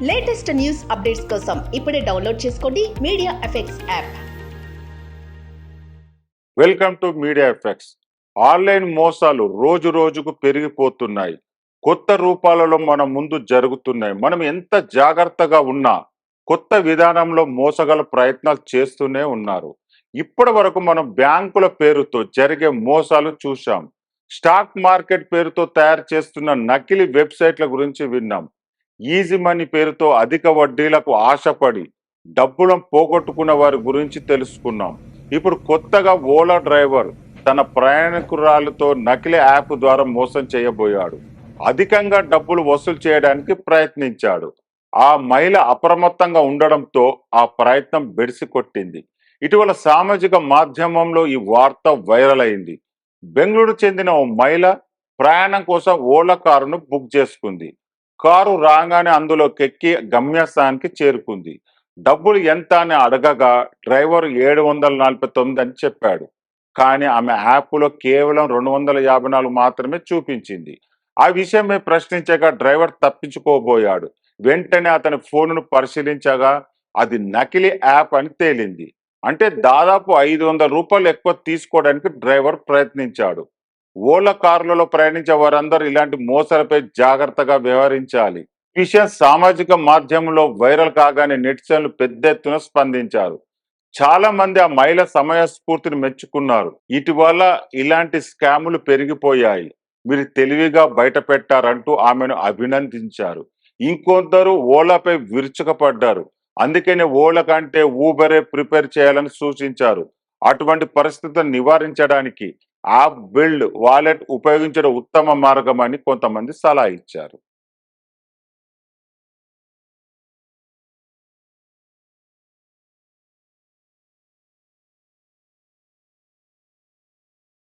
Latest news updates కోసం ఇప్పుడే download చేసుకోండి media effects app. Welcome to media effects. Online మోసాలు రోజు రోజుకు పెరిగిపోతున్నాయి. కొత్త రూపాలలో మన ముందు జరుగుతున్నాయి. మనం ఎంత జాగ్రత్తగా ఉన్నా కొత్త విధానంలో మోసగల ప్రయత్నాలు చేస్తూనే ఉన్నారు. ఇప్పటి వరకు మనం బ్యాంకుల పేరుతో జరిగే మోసాలు చూసాం. స్టాక్ మార్కెట్ పేరుతో తయారు చేస్తున్న నకిలీ వెబ్సైట్ల గురించి విన్నాం. ఈజీ మనీ పేరుతో అధిక వడ్డీలకు ఆశపడి డబ్బులను పోగొట్టుకున్న వారి గురించి తెలుసుకున్నాం. ఇప్పుడు కొత్తగా ఓలా డ్రైవర్ తన ప్రయాణికురాలతో నకిలీ యాప్ ద్వారా మోసం చేయబోయాడు. అధికంగా డబ్బులు వసూలు చేయడానికి ప్రయత్నించాడు. ఆ మహిళ అప్రమత్తంగా ఉండడంతో ఆ ప్రయత్నం బెడిసి కొట్టింది. ఇటీవల సామాజిక మాధ్యమంలో ఈ వార్త వైరల్ అయింది. బెంగళూరు చెందిన ఓ మహిళ ప్రయాణం కోసం ఓలా కారును బుక్ చేసుకుంది. కారు రాగానే అందులోకి ఎక్కి గమ్యస్థానానికి చేరుకుంది. డబ్బులు ఎంత అని అడగగా డ్రైవర్ 749 అని చెప్పాడు. కానీ ఆమె యాప్లో కేవలం 254 మాత్రమే చూపించింది. ఆ విషయమే ప్రశ్నించగా డ్రైవర్ తప్పించుకోబోయాడు. వెంటనే అతని ఫోన్ను పరిశీలించగా అది నకిలీ యాప్ అని తేలింది. అంటే దాదాపు 500 రూపాయలు ఎక్కువ తీసుకోవడానికి డ్రైవర్ ప్రయత్నించాడు. ఓలా కారులలో ప్రయాణించే వారందరూ ఇలాంటి మోసాలపై జాగ్రత్తగా వ్యవహరించాలి. ఈ విషయం సామాజిక మాధ్యమంలో వైరల్ కాగానే నెటిజన్లు పెద్ద ఎత్తున స్పందించారు. చాలా మంది ఆ మహిళ సమయస్ఫూర్తిని మెచ్చుకున్నారు. ఇటీవల ఇలాంటి స్కాములు పెరిగిపోయాయి, మీరు తెలివిగా బయట పెట్టారంటూ ఆమెను అభినందించారు. ఇంకొందరు ఓలాపై విరుచుకపడ్డారు. అందుకనే ఓలా కంటే ఊబరే ప్రిపేర్ చేయాలని సూచించారు. అటువంటి పరిస్థితులను నివారించడానికి యాప్ బిల్డ్ వాలెట్ ఉపయోగించడం ఉత్తమ మార్గం అని కొంతమంది సలహా ఇచ్చారు.